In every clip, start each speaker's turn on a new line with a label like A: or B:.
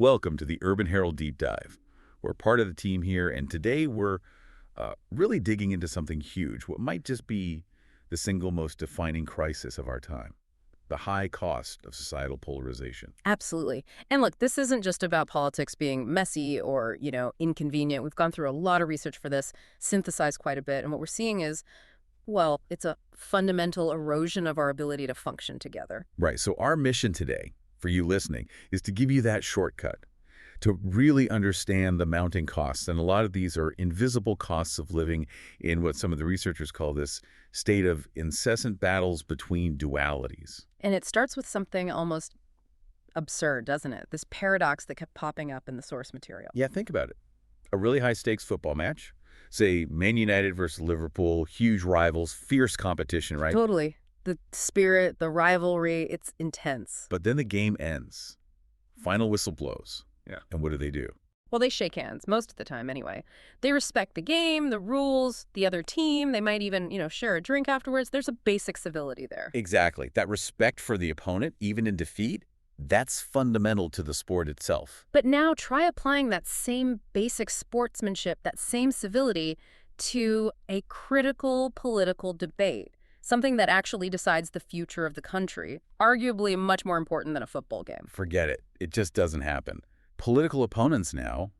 A: Welcome to the Urban Herald Deep Dive. We're part of the team here, and today we're really digging into something huge, what might just be the single most defining crisis of our time, the high cost of societal polarization.
B: Absolutely. And look, this isn't just about politics being messy or, inconvenient. We've gone through a lot of research for this, synthesized quite a bit, and what we're seeing is, well, it's a fundamental erosion of our ability to function together.
A: Right, so our mission today, for you listening, is to give you that shortcut, to really understand the mounting costs. And a lot of these are invisible costs of living in what some of the researchers call this state of incessant battles between dualities.
B: And it starts with something almost absurd, doesn't it? This paradox that kept popping up in the source material.
A: Yeah, think about it. A really high-stakes football match, say Man United versus Liverpool, huge rivals, fierce competition, right?
B: Totally. The spirit, the rivalry, it's intense.
A: But then the game ends. Final whistle blows. Yeah. And what do?
B: Well, they shake hands, most of the time anyway. They respect the game, the rules, the other team. They might even, share a drink afterwards. There's a basic civility there.
A: Exactly. That respect for the opponent, even in defeat, that's fundamental to the sport itself.
B: But now try applying that same basic sportsmanship, that same civility, to a critical political debate. Something that actually decides the future of the country, arguably much more important than a football game.
A: Forget it. It just doesn't happen. Political opponents now,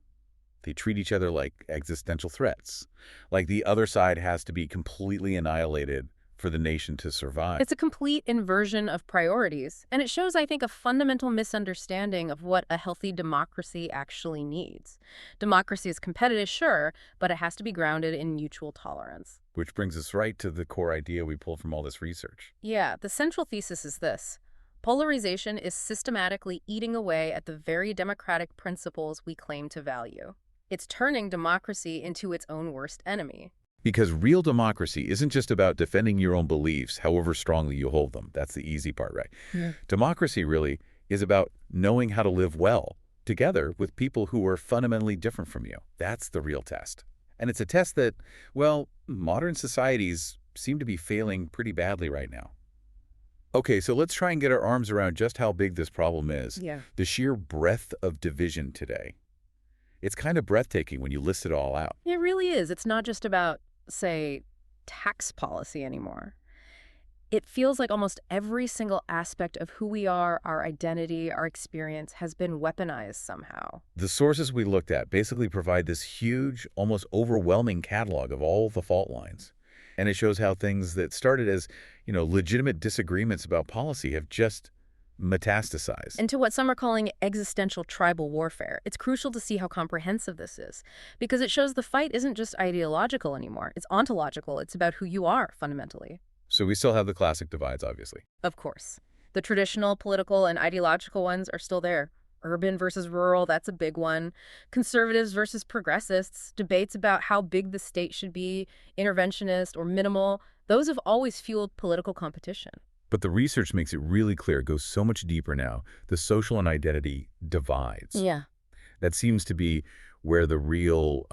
A: they treat each other like existential threats. Like the other side has to be completely annihilated for the nation to survive.
B: It's a complete inversion of priorities, and it shows, I think, a fundamental misunderstanding of what a healthy democracy actually needs. Democracy is competitive, sure, but it has to be grounded in mutual tolerance.
A: Which brings us right to the core idea we pulled from all this research.
B: Yeah, the central thesis is this. Polarization is systematically eating away at the very democratic principles we claim to value. It's turning democracy into its own worst enemy.
A: Because real democracy isn't just about defending your own beliefs, however strongly you hold them. That's the easy part, right?
B: Yeah.
A: Democracy really is about knowing how to live well together with people who are fundamentally different from you. That's the real test. And it's a test that, well, modern societies seem to be failing pretty badly right now. Okay, so let's try and get our arms around just how big this problem is.
B: Yeah.
A: The sheer breadth of division today. It's kind of breathtaking when you list it all out.
B: It really is. It's not just about, say, tax policy anymore. It feels like almost every single aspect of who we are, our identity, our experience, has been weaponized somehow.
A: The sources we looked at basically provide this huge, almost overwhelming catalog of all the fault lines. And it shows how things that started as, legitimate disagreements about policy have just metastasized.
B: Into what some are calling existential tribal warfare. It's crucial to see how comprehensive this is, because it shows the fight isn't just ideological anymore. It's ontological. It's about who you are, fundamentally.
A: So we still have the classic divides, obviously.
B: Of course. The traditional political and ideological ones are still there. Urban versus rural, that's a big one. Conservatives versus progressists, debates about how big the state should be, interventionist or minimal, those have always fueled political competition.
A: But the research makes it really clear, it goes so much deeper now. The social and identity divides.
B: Yeah.
A: That seems to be where the real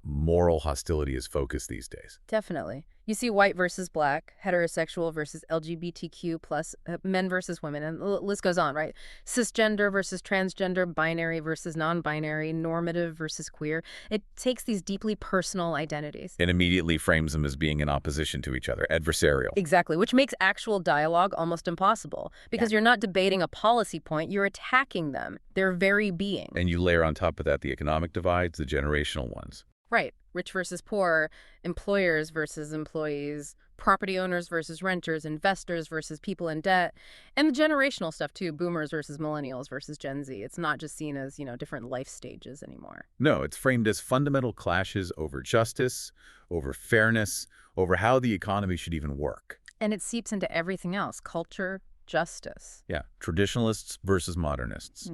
A: moral hostility is focused these days.
B: Definitely. You see white versus black, heterosexual versus LGBTQ plus, men versus women, and the list goes on, right? Cisgender versus transgender, binary versus non-binary, normative versus queer. It takes these deeply personal identities.
A: And immediately frames them as being in opposition to each other, adversarial.
B: Exactly, which makes actual dialogue almost impossible, because you're not debating a policy point, you're attacking them, their very being.
A: And you layer on top of that the economic divides, the generational ones.
B: Right. Rich versus poor, employers versus employees, property owners versus renters, investors versus people in debt, and the generational stuff too, boomers versus millennials versus Gen Z. It's not just seen as, different life stages anymore.
A: No, it's framed as fundamental clashes over justice, over fairness, over how the economy should even work.
B: And it seeps into everything else, culture, justice.
A: Yeah, traditionalists versus modernists.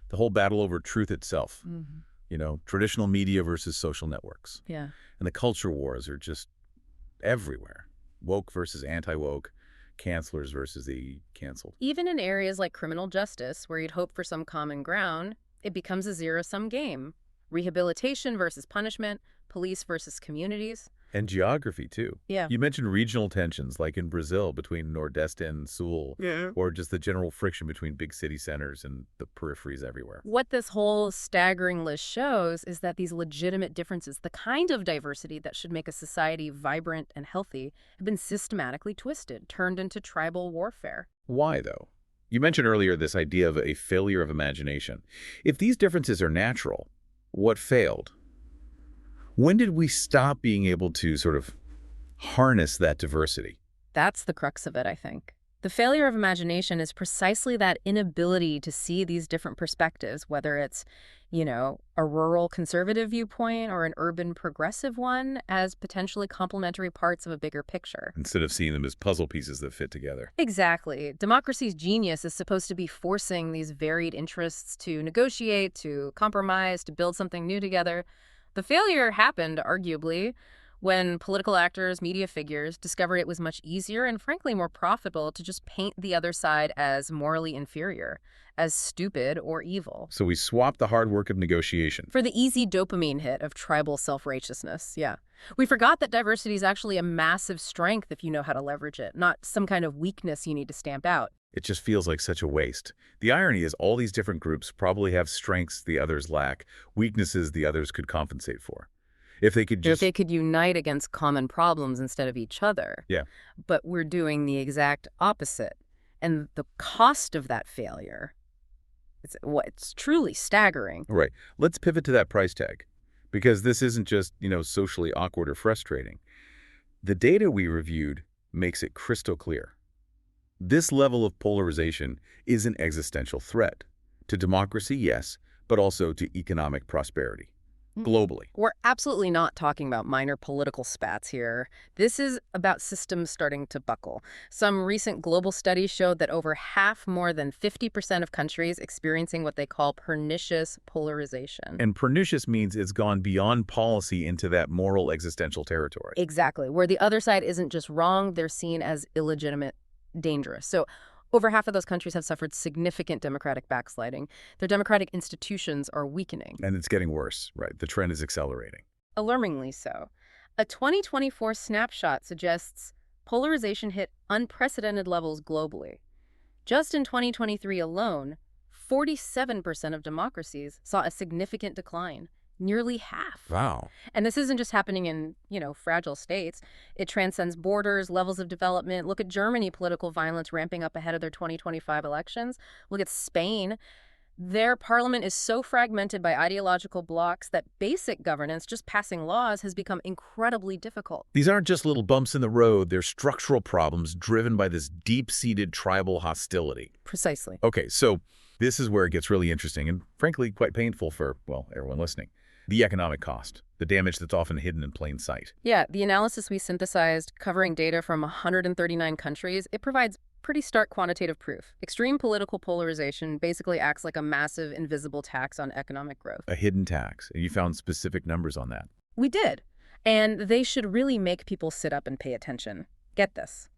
A: The whole battle over truth itself.
B: Mm-hmm.
A: Traditional media versus social networks.
B: Yeah.
A: And the culture wars are just everywhere. Woke versus anti-woke, cancelers versus the canceled.
B: Even in areas like criminal justice, where you'd hope for some common ground, it becomes a zero-sum game. Rehabilitation versus punishment, police versus communities.
A: And geography, too.
B: Yeah.
A: You mentioned regional tensions, like in Brazil between Nordeste and Sul,
B: Yeah.
A: or just the general friction between big city centers and the peripheries everywhere.
B: What this whole staggering list shows is that these legitimate differences, the kind of diversity that should make a society vibrant and healthy, have been systematically twisted, turned into tribal warfare.
A: Why, though? You mentioned earlier this idea of a failure of imagination. If these differences are natural, what failed? When did we stop being able to sort of harness that diversity?
B: That's the crux of it, I think. The failure of imagination is precisely that inability to see these different perspectives, whether it's, a rural conservative viewpoint or an urban progressive one, as potentially complementary parts of a bigger picture.
A: Instead of seeing them as puzzle pieces that fit together.
B: Exactly. Democracy's genius is supposed to be forcing these varied interests to negotiate, to compromise, to build something new together. The failure happened, arguably, when political actors, media figures, discovered it was much easier and frankly more profitable to just paint the other side as morally inferior, as stupid or evil.
A: So we swapped the hard work of negotiation.
B: For the easy dopamine hit of tribal self-righteousness, yeah. We forgot that diversity is actually a massive strength if you know how to leverage it, not some kind of weakness you need to stamp out.
A: It just feels like such a waste. The irony is all these different groups probably have strengths the others lack, weaknesses the others could compensate for. If they could
B: unite against common problems instead of each other.
A: Yeah.
B: But we're doing the exact opposite. And the cost of that failure, it's truly staggering.
A: Right. Let's pivot to that price tag. Because this isn't just, socially awkward or frustrating. The data we reviewed makes it crystal clear. This level of polarization is an existential threat. To democracy, yes, but also to economic prosperity. Globally.
B: We're absolutely not talking about minor political spats here. This is about systems starting to buckle. Some recent global studies showed that over half, more than 50% of countries experiencing what they call pernicious polarization.
A: And pernicious means it's gone beyond policy into that moral existential territory.
B: Exactly. Where the other side isn't just wrong, they're seen as illegitimate, dangerous. So over half of those countries have suffered significant democratic backsliding. Their democratic institutions are weakening.
A: And it's getting worse, right? The trend is accelerating.
B: Alarmingly so. A 2024 snapshot suggests polarization hit unprecedented levels globally. Just in 2023 alone, 47% of democracies saw a significant decline. Nearly half.
A: Wow.
B: And this isn't just happening in, fragile states. It transcends borders, levels of development. Look at Germany, political violence ramping up ahead of their 2025 elections. Look at Spain. Their parliament is so fragmented by ideological blocs that basic governance, just passing laws, has become incredibly difficult.
A: These aren't just little bumps in the road. They're structural problems driven by this deep-seated tribal hostility.
B: Precisely.
A: Okay, so this is where it gets really interesting and, frankly, quite painful for, everyone listening. The economic cost, the damage that's often hidden in plain sight.
B: Yeah, the analysis we synthesized, covering data from 139 countries, it provides pretty stark quantitative proof. Extreme political polarization basically acts like a massive invisible tax on economic growth.
A: A hidden tax. And you found specific numbers on that.
B: We did. And they should really make people sit up and pay attention. Get this.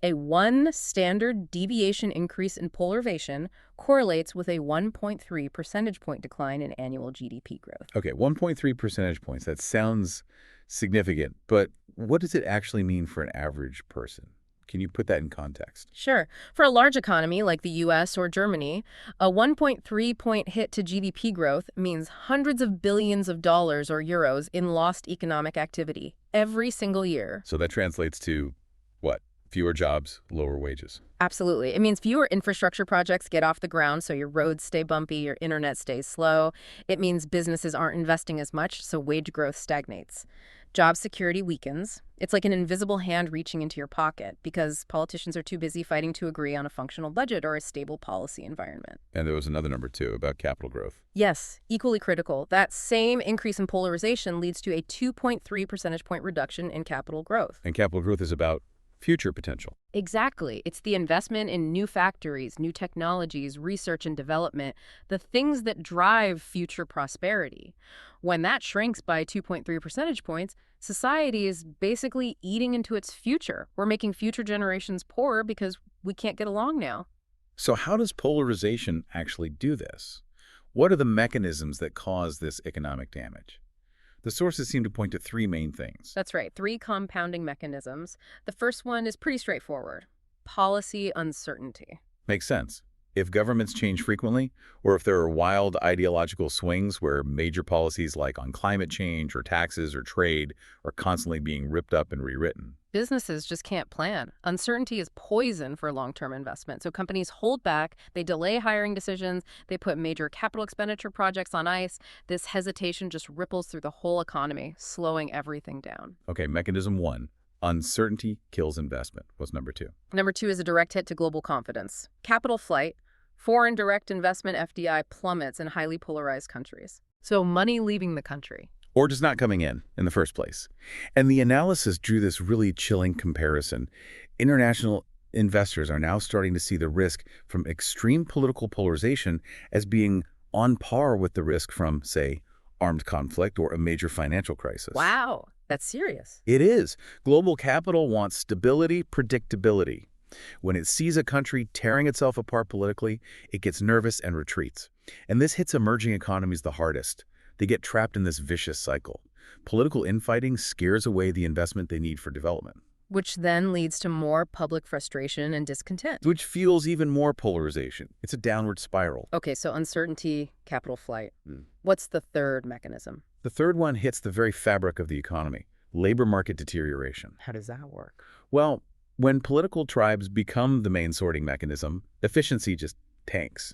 B: A 1 standard deviation increase in polarization correlates with a 1.3 percentage point decline in annual GDP growth.
A: Okay, 1.3 percentage points. That sounds significant, but what does it actually mean for an average person? Can you put that in context?
B: Sure. For a large economy like the U.S. or Germany, a 1.3-point hit to GDP growth means hundreds of billions of dollars or euros in lost economic activity every single year.
A: So that translates to what? Fewer jobs, lower wages.
B: Absolutely. It means fewer infrastructure projects get off the ground, so your roads stay bumpy, your internet stays slow. It means businesses aren't investing as much, so wage growth stagnates. Job security weakens. It's like an invisible hand reaching into your pocket because politicians are too busy fighting to agree on a functional budget or a stable policy environment.
A: And there was another number, too, about capital growth.
B: Yes, equally critical. That same increase in polarization leads to a 2.3 percentage point reduction in capital growth.
A: And capital growth is about future potential.
B: Exactly. It's the investment in new factories, new technologies, research and development, the things that drive future prosperity. When that shrinks by 2.3 percentage points, society is basically eating into its future. We're making future generations poorer because we can't get along now.
A: So how does polarization actually do this? What are the mechanisms that cause this economic damage? The sources seem to point to three main things.
B: That's right, three compounding mechanisms. The first one is pretty straightforward. Policy uncertainty.
A: Makes sense. If governments change frequently, or if there are wild ideological swings where major policies like on climate change or taxes or trade are constantly being ripped up and rewritten.
B: Businesses just can't plan. Uncertainty is poison for long-term investment. So companies hold back, they delay hiring decisions, they put major capital expenditure projects on ice. This hesitation just ripples through the whole economy, slowing everything down.
A: Okay, mechanism one. Uncertainty kills investment. What's number two?
B: Number two is a direct hit to global confidence. Capital flight. Foreign direct investment FDI plummets in highly polarized countries. So money leaving the country.
A: Or just not coming in the first place. And the analysis drew this really chilling comparison. International investors are now starting to see the risk from extreme political polarization as being on par with the risk from, say, armed conflict or a major financial crisis.
B: Wow, that's serious.
A: It is. Global capital wants stability, predictability. When it sees a country tearing itself apart politically, it gets nervous and retreats. And this hits emerging economies the hardest. They get trapped in this vicious cycle. Political infighting scares away the investment they need for development.
B: Which then leads to more public frustration and discontent.
A: Which fuels even more polarization. It's a downward spiral.
B: Okay, so uncertainty, capital flight. What's the third mechanism?
A: The third one hits the very fabric of the economy, labor market deterioration.
B: How does that work?
A: Well, when political tribes become the main sorting mechanism, efficiency just tanks.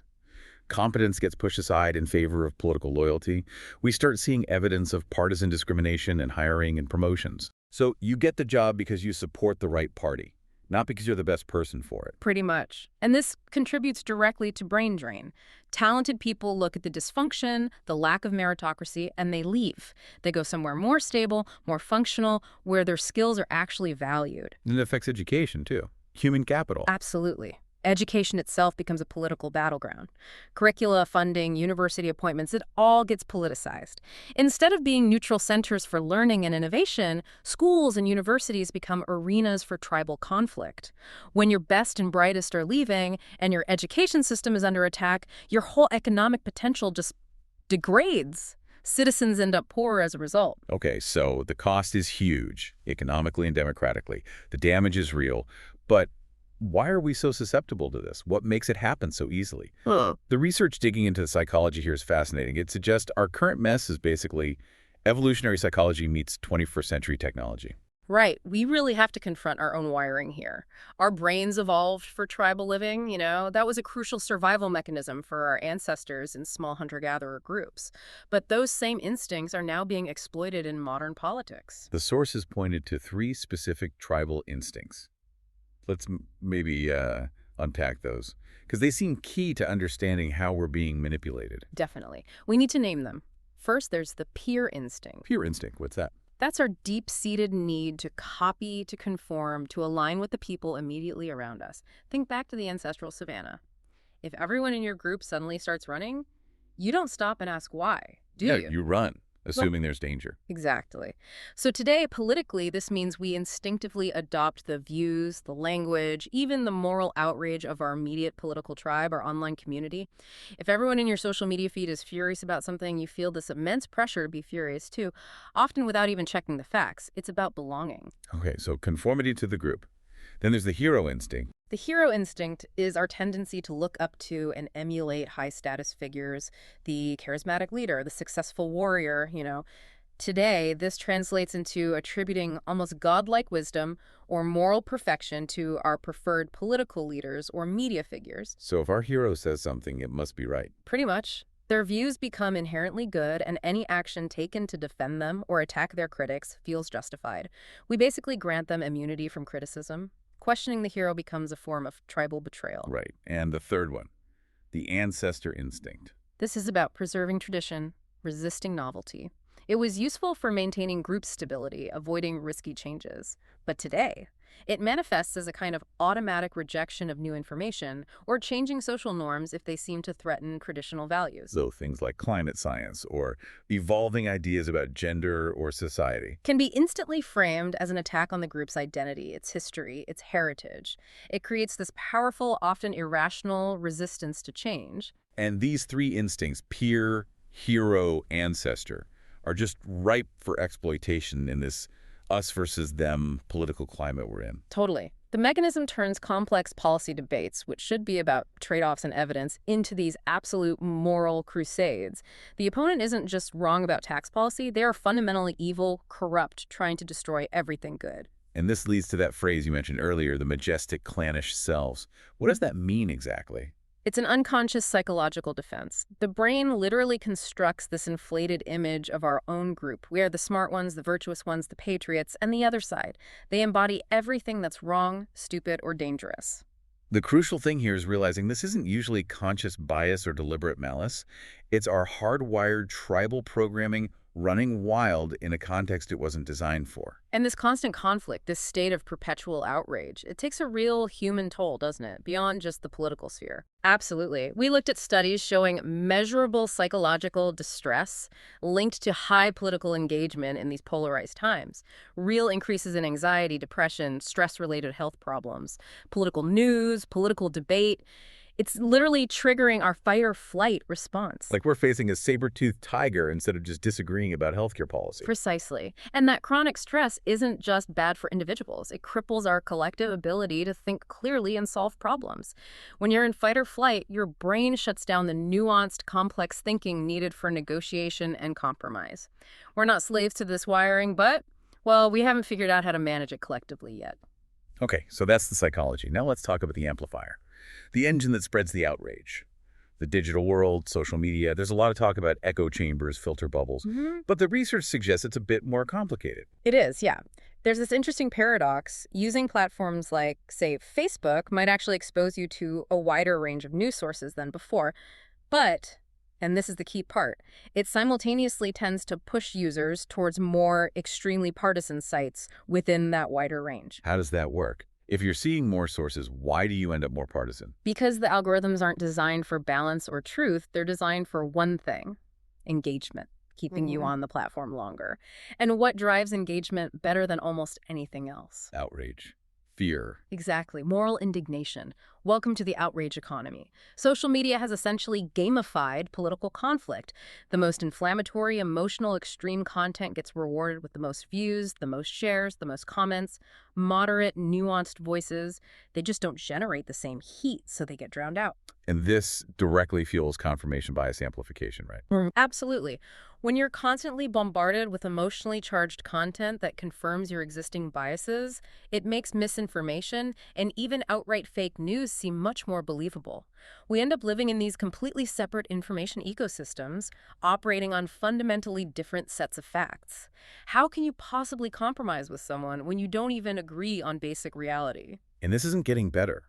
A: Competence gets pushed aside in favor of political loyalty. We start seeing evidence of partisan discrimination in hiring and promotions. So you get the job because you support the right party, not because you're the best person for it.
B: Pretty much. And this contributes directly to brain drain. Talented people look at the dysfunction, the lack of meritocracy, and they leave. They go somewhere more stable, more functional, where their skills are actually valued.
A: And it affects education, too. Human capital.
B: Absolutely. Education itself becomes a political battleground. Curricula, funding, university appointments, it all gets politicized. Instead of being neutral centers for learning and innovation, schools and universities become arenas for tribal conflict. When your best and brightest are leaving and your education system is under attack, your whole economic potential just degrades. Citizens end up poorer as a result.
A: Okay, so the cost is huge, economically and democratically. The damage is real, but why are we so susceptible to this? What makes it happen so easily? The research digging into the psychology here is fascinating. It suggests our current mess is basically evolutionary psychology meets 21st century technology.
B: Right. We really have to confront our own wiring here. Our brains evolved for tribal living, that was a crucial survival mechanism for our ancestors in small hunter-gatherer groups. But those same instincts are now being exploited in modern politics.
A: The sources pointed to three specific tribal instincts. Let's maybe unpack those, because they seem key to understanding how we're being manipulated.
B: Definitely. We need to name them. First, there's the peer instinct.
A: Peer instinct, what's that?
B: That's our deep-seated need to copy, to conform, to align with the people immediately around us. Think back to the ancestral savanna. If everyone in your group suddenly starts running, you don't stop and ask why, do you?
A: Yeah, you run, assuming there's danger.
B: Exactly. So today, politically, this means we instinctively adopt the views, the language, even the moral outrage of our immediate political tribe, our online community. If everyone in your social media feed is furious about something, you feel this immense pressure to be furious too, often without even checking the facts. It's about belonging.
A: Okay, so conformity to the group. Then there's the hero instinct.
B: The hero instinct is our tendency to look up to and emulate high-status figures, the charismatic leader, the successful warrior, Today, this translates into attributing almost godlike wisdom or moral perfection to our preferred political leaders or media figures.
A: So if our hero says something, it must be right.
B: Pretty much. Their views become inherently good, and any action taken to defend them or attack their critics feels justified. We basically grant them immunity from criticism. Questioning the hero becomes a form of tribal betrayal.
A: Right. And the third one, the ancestor instinct.
B: This is about preserving tradition, resisting novelty. It was useful for maintaining group stability, avoiding risky changes. But today, it manifests as a kind of automatic rejection of new information or changing social norms if they seem to threaten traditional values.
A: So things like climate science or evolving ideas about gender or society
B: Can be instantly framed as an attack on the group's identity, its history, its heritage. It creates this powerful, often irrational resistance to change.
A: And these three instincts, peer, hero, ancestor, are just ripe for exploitation in this us versus them political climate we're in.
B: Totally. The mechanism turns complex policy debates, which should be about trade-offs and evidence, into these absolute moral crusades. The opponent isn't just wrong about tax policy, they are fundamentally evil, corrupt, trying to destroy everything good.
A: And this leads to that phrase you mentioned earlier, the majestic clannish selves. What does that mean exactly?
B: It's an unconscious psychological defense. The brain literally constructs this inflated image of our own group. We are the smart ones, the virtuous ones, the patriots, and the other side. They embody everything that's wrong, stupid, or dangerous.
A: The crucial thing here is realizing this isn't usually conscious bias or deliberate malice. It's our hardwired tribal programming running wild in a context it wasn't designed for.
B: And this constant conflict, this state of perpetual outrage, it takes a real human toll, doesn't it? Beyond just the political sphere. Absolutely. We looked at studies showing measurable psychological distress linked to high political engagement in these polarized times. Real increases in anxiety, depression, stress-related health problems, political news, political debate. It's literally triggering our fight or flight response.
A: Like we're facing a saber-toothed tiger instead of just disagreeing about healthcare policy.
B: Precisely. And that chronic stress isn't just bad for individuals. It cripples our collective ability to think clearly and solve problems. When you're in fight or flight, your brain shuts down the nuanced, complex thinking needed for negotiation and compromise. We're not slaves to this wiring, but, well, we haven't figured out how to manage it collectively yet.
A: Okay, so that's the psychology. Now let's talk about the amplifier. The engine that spreads the outrage. The digital world, social media, there's a lot of talk about echo chambers, filter bubbles. But the research suggests it's a bit more complicated.
B: It is, yeah. There's this interesting paradox. Using platforms like, say, Facebook might actually expose you to a wider range of news sources than before. But, and this is the key part, it simultaneously tends to push users towards more extremely partisan sites within that wider range.
A: How does that work? If you're seeing more sources, why do you end up more partisan?
B: Because the algorithms aren't designed for balance or truth, they're designed for one thing: engagement, keeping you on the platform longer. And what drives engagement better than almost anything else?
A: Outrage. Fear.
B: Exactly. Moral indignation. Welcome to the outrage economy. Social media has essentially gamified political conflict. The most inflammatory, emotional, extreme content gets rewarded with the most views, the most shares, the most comments. Moderate, nuanced voices, they just don't generate the same heat, so they get drowned out.
A: And this directly fuels confirmation bias amplification, right?
B: Absolutely. When you're constantly bombarded with emotionally charged content that confirms your existing biases, it makes misinformation and even outright fake news seem much more believable. We end up living in these completely separate information ecosystems, operating on fundamentally different sets of facts. How can you possibly compromise with someone when you don't even agree on basic reality?
A: And this isn't getting better.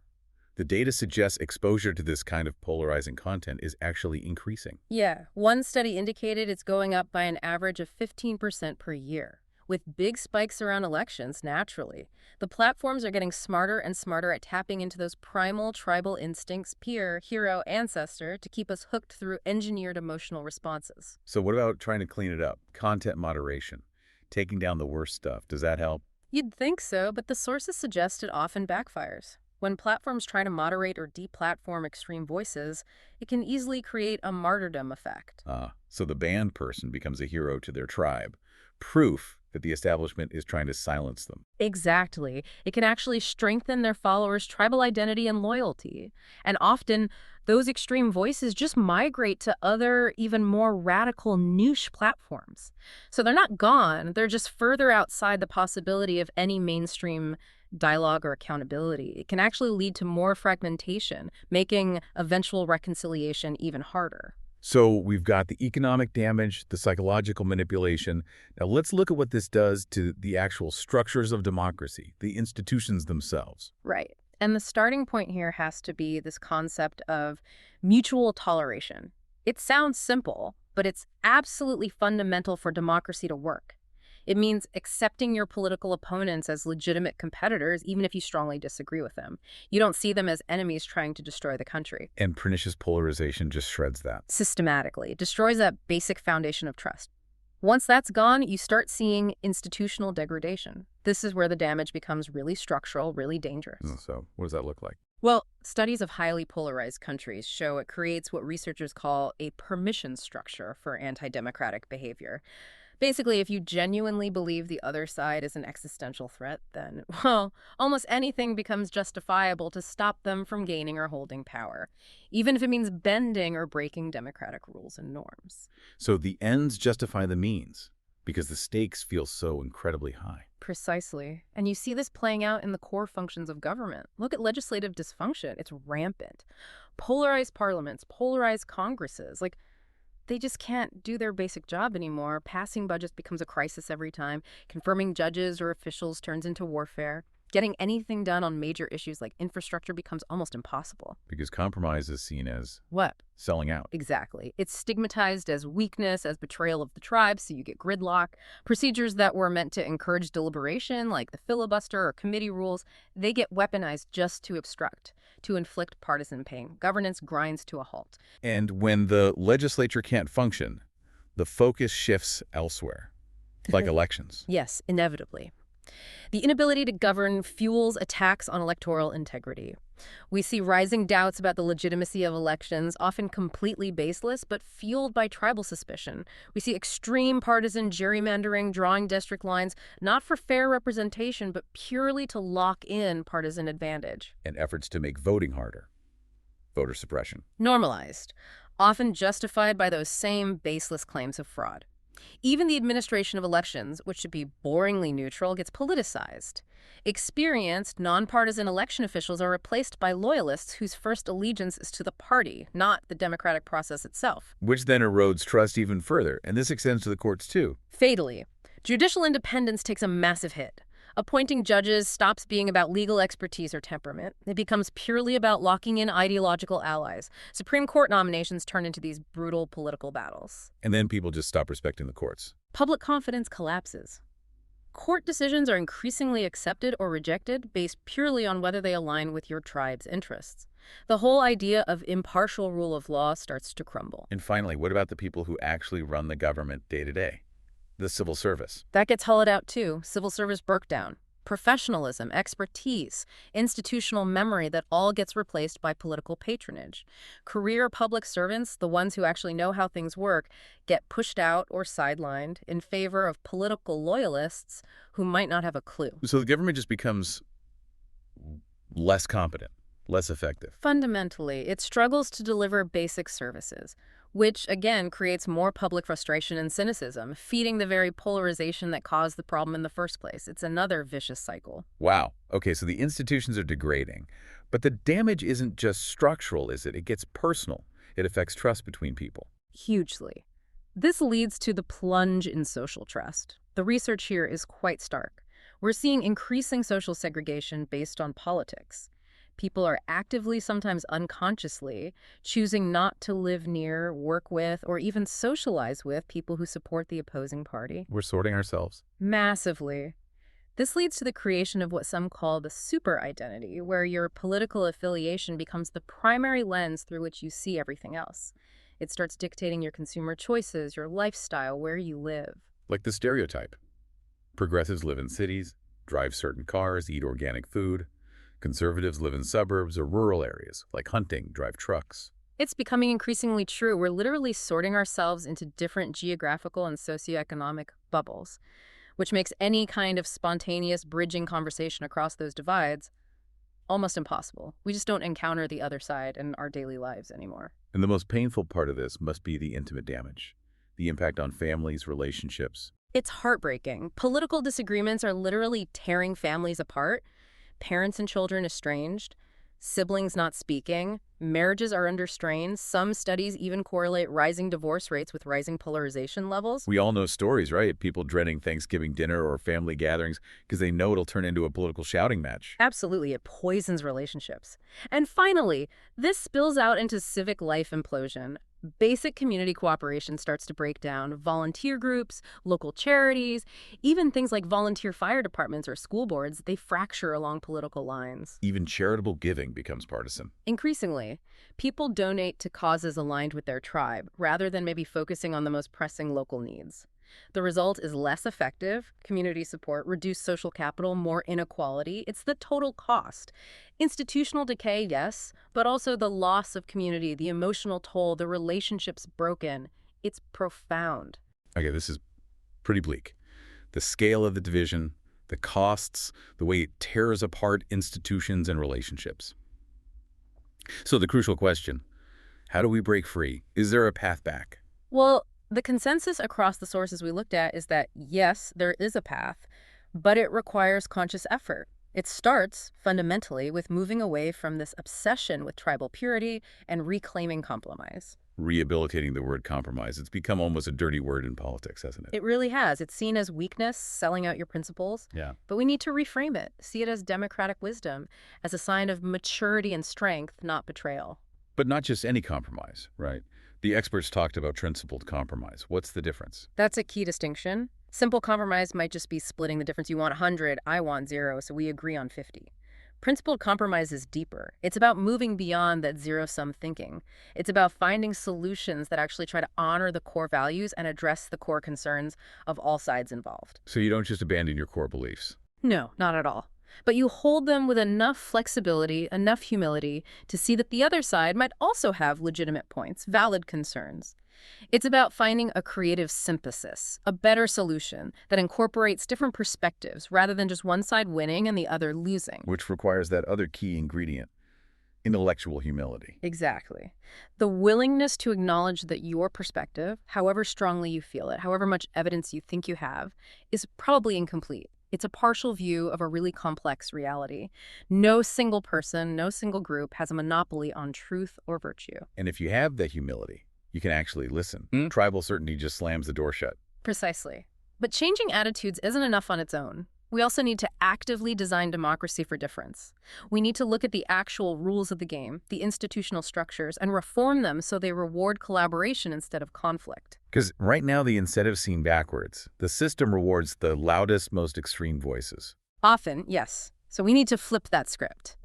A: The data suggests exposure to this kind of polarizing content is actually increasing.
B: Yeah, one study indicated it's going up by an average of 15% per year, with big spikes around elections, naturally. The platforms are getting smarter and smarter at tapping into those primal tribal instincts, peer, hero, ancestor, to keep us hooked through engineered emotional responses.
A: So what about trying to clean it up? Content moderation, taking down the worst stuff. Does that help?
B: You'd think so, but the sources suggest it often backfires. When platforms try to moderate or deplatform extreme voices, it can easily create a martyrdom effect.
A: So the banned person becomes a hero to their tribe. Proof that the establishment is trying to silence them.
B: Exactly. It can actually strengthen their followers' tribal identity and loyalty. And often, those extreme voices just migrate to other, even more radical niche platforms. So they're not gone, they're just further outside the possibility of any mainstream dialogue or accountability. It can actually lead to more fragmentation, making eventual reconciliation even harder.
A: So we've got the economic damage, the psychological manipulation. Now let's look at what this does to the actual structures of democracy, the institutions themselves.
B: Right. And the starting point here has to be this concept of mutual toleration. It sounds simple, but it's absolutely fundamental for democracy to work. It means accepting your political opponents as legitimate competitors, even if you strongly disagree with them. You don't see them as enemies trying to destroy the country.
A: And pernicious polarization just shreds that.
B: Systematically. It destroys that basic foundation of trust. Once that's gone, you start seeing institutional degradation. This is where the damage becomes really structural, really dangerous.
A: So what does that look like?
B: Well, studies of highly polarized countries show it creates what researchers call a permission structure for anti-democratic behavior. Basically, if you genuinely believe the other side is an existential threat, then, well, almost anything becomes justifiable to stop them from gaining or holding power, even if it means bending or breaking democratic rules and norms.
A: So the ends justify the means because the stakes feel so incredibly high.
B: Precisely. And you see this playing out in the core functions of government. Look at legislative dysfunction. It's rampant. Polarized parliaments, polarized congresses. They just can't do their basic job anymore. Passing budgets becomes a crisis every time. Confirming judges or officials turns into warfare. Getting anything done on major issues like infrastructure becomes almost impossible.
A: Because compromise is seen as
B: What?
A: selling out.
B: Exactly. It's stigmatized as weakness, as betrayal of the tribe, so you get gridlock. Procedures that were meant to encourage deliberation, like the filibuster or committee rules, they get weaponized just to obstruct, to inflict partisan pain. Governance grinds to a halt.
A: And when the legislature can't function, the focus shifts elsewhere, like elections.
B: Yes, inevitably. The inability to govern fuels attacks on electoral integrity. We see rising doubts about the legitimacy of elections, often completely baseless, but fueled by tribal suspicion. We see extreme partisan gerrymandering, drawing district lines, not for fair representation, but purely to lock in partisan advantage.
A: And efforts to make voting harder. Voter suppression.
B: Normalized, often justified by those same baseless claims of fraud. Even the administration of elections, which should be boringly neutral, gets politicized. Experienced, nonpartisan election officials are replaced by loyalists whose first allegiance is to the party, not the democratic process itself.
A: Which then erodes trust even further, and this extends to the courts too.
B: Fatally, judicial independence takes a massive hit. Appointing judges stops being about legal expertise or temperament. It becomes purely about locking in ideological allies. Supreme Court nominations turn into these brutal political battles.
A: And then people just stop respecting the courts.
B: Public confidence collapses. Court decisions are increasingly accepted or rejected based purely on whether they align with your tribe's interests. The whole idea of impartial rule of law starts to crumble.
A: And finally, what about the people who actually run the government day to day? The civil service.
B: That gets hollowed out too. Civil service breakdown. Professionalism, expertise, institutional memory that all gets replaced by political patronage. Career public servants, the ones who actually know how things work, get pushed out or sidelined in favor of political loyalists who might not have a clue.
A: So the government just becomes less competent, less effective.
B: Fundamentally, it struggles to deliver basic services, which, again, creates more public frustration and cynicism, feeding the very polarization that caused the problem in the first place. It's another vicious cycle.
A: Wow. Okay, so the institutions are degrading. But the damage isn't just structural, is it? It gets personal. It affects trust between people.
B: Hugely. This leads to the plunge in social trust. The research here is quite stark. We're seeing increasing social segregation based on politics. People are actively, sometimes unconsciously, choosing not to live near, work with, or even socialize with people who support the opposing party.
A: We're sorting ourselves.
B: Massively. This leads to the creation of what some call the super identity, where your political affiliation becomes the primary lens through which you see everything else. It starts dictating your consumer choices, your lifestyle, where you live.
A: Like the stereotype. Progressives live in cities, drive certain cars, eat organic food. Conservatives live in suburbs or rural areas, like hunting, drive trucks.
B: It's becoming increasingly true. We're literally sorting ourselves into different geographical and socioeconomic bubbles, which makes any kind of spontaneous bridging conversation across those divides almost impossible. We just don't encounter the other side in our daily lives anymore.
A: And the most painful part of this must be the intimate damage, the impact on families, relationships.
B: It's heartbreaking. Political disagreements are literally tearing families apart. Parents and children estranged, siblings not speaking, marriages are under strain. Some studies even correlate rising divorce rates with rising polarization levels.
A: We all know stories, right? People dreading Thanksgiving dinner or family gatherings because they know it'll turn into a political shouting match.
B: Absolutely, it poisons relationships. And finally, this spills out into civic life implosion. Basic community cooperation starts to break down. Volunteer groups, local charities, even things like volunteer fire departments or school boards, they fracture along political lines.
A: Even charitable giving becomes partisan.
B: Increasingly, people donate to causes aligned with their tribe, rather than maybe focusing on the most pressing local needs. The result is less effective community support, reduced social capital, more inequality. It's the total cost. Institutional decay, yes, but also the loss of community, the emotional toll, the relationships broken. It's profound.
A: Okay, this is pretty bleak. The scale of the division, the costs, the way it tears apart institutions and relationships. So the crucial question, how do we break free? Is there a path back?
B: Well, the consensus across the sources we looked at is that yes, there is a path, but it requires conscious effort. It starts, fundamentally, with moving away from this obsession with tribal purity and reclaiming compromise.
A: Rehabilitating the word compromise. It's become almost a dirty word in politics, hasn't it?
B: It really has. It's seen as weakness, selling out your principles.
A: Yeah.
B: But we need to reframe it, see it as democratic wisdom, as a sign of maturity and strength, not betrayal.
A: But not just any compromise, right? The experts talked about principled compromise. What's the difference?
B: That's a key distinction. Simple compromise might just be splitting the difference. You want 100, I want 0, so we agree on 50. Principled compromise is deeper. It's about moving beyond that zero-sum thinking. It's about finding solutions that actually try to honor the core values and address the core concerns of all sides involved.
A: So you don't just abandon your core beliefs.
B: No, not at all. But you hold them with enough flexibility, enough humility to see that the other side might also have legitimate points, valid concerns. It's about finding a creative synthesis, a better solution that incorporates different perspectives rather than just one side winning and the other losing.
A: Which requires that other key ingredient, intellectual humility.
B: Exactly. The willingness to acknowledge that your perspective, however strongly you feel it, however much evidence you think you have, is probably incomplete. It's a partial view of a really complex reality. No single person, no single group has a monopoly on truth or virtue.
A: And if you have that humility, you can actually listen. Tribal certainty just slams the door shut.
B: Precisely. But changing attitudes isn't enough on its own. We also need to actively design democracy for difference. We need to look at the actual rules of the game, the institutional structures, and reform them so they reward collaboration instead of conflict.
A: Because right now the incentives seem backwards. The system rewards the loudest, most extreme voices.
B: Often, yes. So we need to flip that script.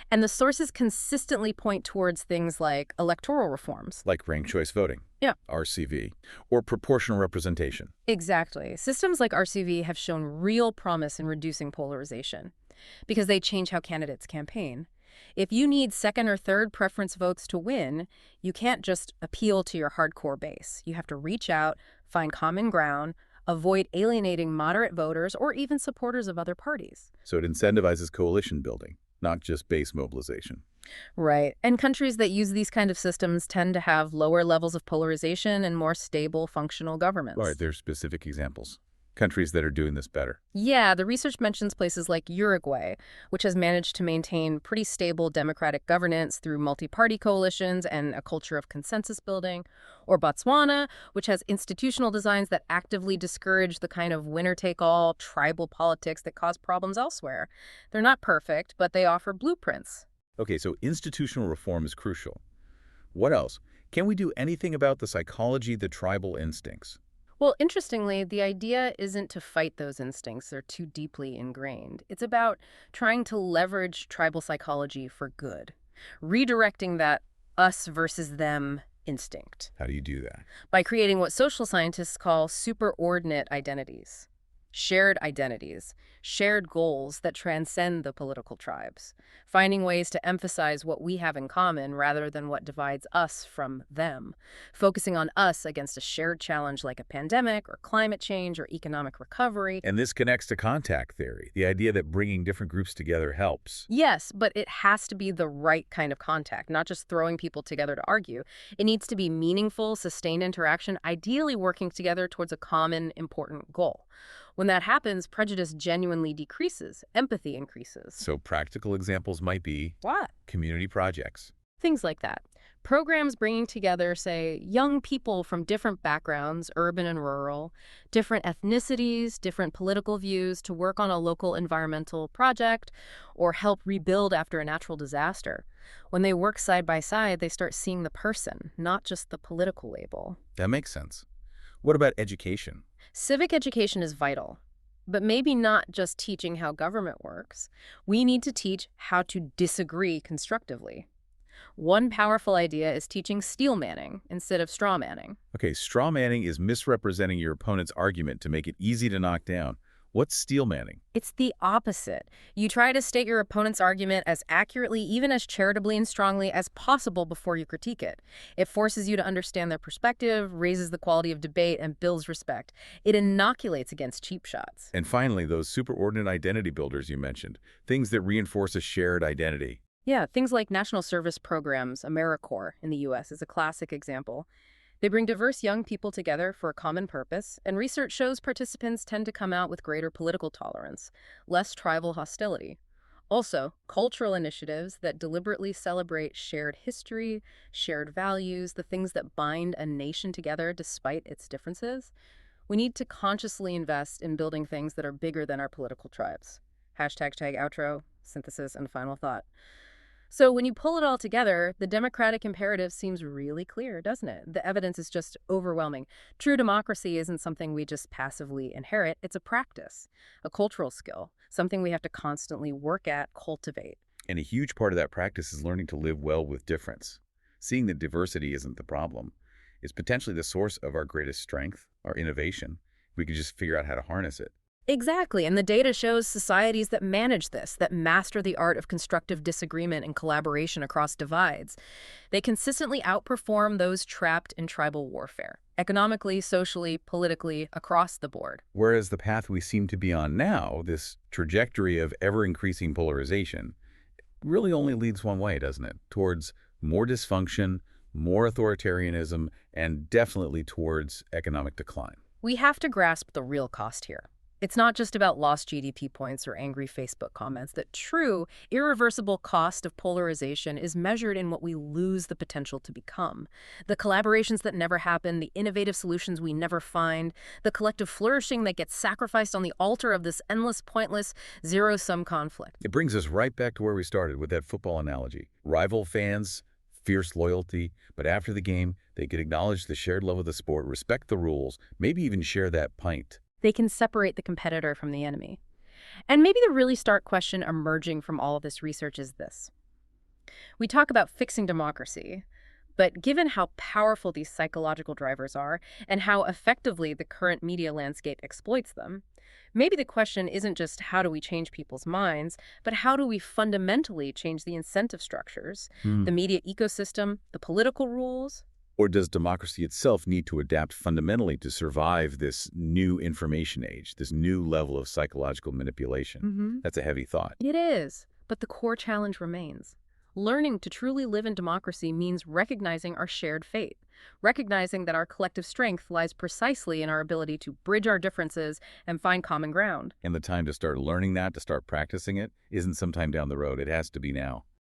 B: And the sources consistently point towards things like electoral reforms.
A: Like ranked choice voting.
B: Yeah.
A: RCV. Or proportional representation.
B: Exactly. Systems like RCV have shown real promise in reducing polarization because they change how candidates campaign. If you need second or third preference votes to win, you can't just appeal to your hardcore base. You have to reach out, find common ground, avoid alienating moderate voters or even supporters of other parties.
A: So it incentivizes coalition building, not just base mobilization.
B: Right. And countries that use these kind of systems tend to have lower levels of polarization and more stable, functional governments.
A: All right, there's specific examples. Countries that are doing this better.
B: Yeah, the research mentions places like Uruguay, which has managed to maintain pretty stable democratic governance through multi-party coalitions and a culture of consensus building, or Botswana, which has institutional designs that actively discourage the kind of winner-take-all tribal politics that cause problems elsewhere. They're not perfect, but they offer blueprints.
A: Okay, so institutional reform is crucial. What else? Can we do anything about the psychology, the tribal instincts?
B: Well, interestingly, the idea isn't to fight those instincts. They're too deeply ingrained. It's about trying to leverage tribal psychology for good, redirecting that us versus them instinct
A: How do you do that?
B: by creating what social scientists call superordinate identities. Shared identities, shared goals that transcend the political tribes, finding ways to emphasize what we have in common rather than what divides us from them, focusing on us against a shared challenge like a pandemic or climate change or economic recovery.
A: And this connects to contact theory, the idea that bringing different groups together helps.
B: Yes, but it has to be the right kind of contact, not just throwing people together to argue. It needs to be meaningful, sustained interaction, ideally working together towards a common, important goal. When that happens, prejudice genuinely decreases, empathy increases.
A: So practical examples might be
B: What?
A: community projects.
B: Things like that. Programs bringing together, say, young people from different backgrounds, urban and rural, different ethnicities, different political views to work on a local environmental project or help rebuild after a natural disaster. When they work side by side, they start seeing the person, not just the political label.
A: That makes sense. What about education?
B: Civic education is vital, but maybe not just teaching how government works. We need to teach how to disagree constructively. One powerful idea is teaching steel manning instead of straw manning.
A: Okay, straw manning is misrepresenting your opponent's argument to make it easy to knock down. What's steel manning?
B: It's the opposite. You try to state your opponent's argument as accurately, even as charitably and strongly as possible before you critique it. It forces you to understand their perspective, raises the quality of debate, and builds respect. It inoculates against cheap shots.
A: And finally, those superordinate identity builders you mentioned, things that reinforce a shared identity.
B: Yeah, things like national service programs, AmeriCorps in the U.S. is a classic example. They bring diverse young people together for a common purpose, and research shows participants tend to come out with greater political tolerance, less tribal hostility. Also, cultural initiatives that deliberately celebrate shared history, shared values, the things that bind a nation together despite its differences. We need to consciously invest in building things that are bigger than our political tribes. #outro, synthesis, and final thought. So when you pull it all together, the democratic imperative seems really clear, doesn't it? The evidence is just overwhelming. True democracy isn't something we just passively inherit. It's a practice, a cultural skill, something we have to constantly work at, cultivate.
A: And a huge part of that practice is learning to live well with difference. Seeing that diversity isn't the problem is potentially the source of our greatest strength, our innovation. We could just figure out how to harness it.
B: Exactly, and the data shows societies that manage this, that master the art of constructive disagreement and collaboration across divides, they consistently outperform those trapped in tribal warfare, economically, socially, politically, across the board.
A: Whereas the path we seem to be on now, this trajectory of ever-increasing polarization, really only leads one way, doesn't it? Towards more dysfunction, more authoritarianism, and definitely towards economic decline.
B: We have to grasp the real cost here. It's not just about lost GDP points or angry Facebook comments. The true, irreversible cost of polarization is measured in what we lose the potential to become. The collaborations that never happen, the innovative solutions we never find, the collective flourishing that gets sacrificed on the altar of this endless, pointless, zero-sum conflict.
A: It brings us right back to where we started with that football analogy. Rival fans, fierce loyalty, but after the game, they could acknowledge the shared love of the sport, respect the rules, maybe even share that pint.
B: They can separate the competitor from the enemy. And maybe the really stark question emerging from all of this research is this. We talk about fixing democracy, but given how powerful these psychological drivers are and how effectively the current media landscape exploits them, maybe the question isn't just how do we change people's minds, but how do we fundamentally change the incentive structures, the media ecosystem, the political rules?
A: Or does democracy itself need to adapt fundamentally to survive this new information age, this new level of psychological manipulation? That's a heavy thought.
B: It is, but the core challenge remains. Learning to truly live in democracy means recognizing our shared fate, recognizing that our collective strength lies precisely in our ability to bridge our differences and find common ground.
A: And the time to start learning that, to start practicing it, isn't sometime down the road. It has to be now.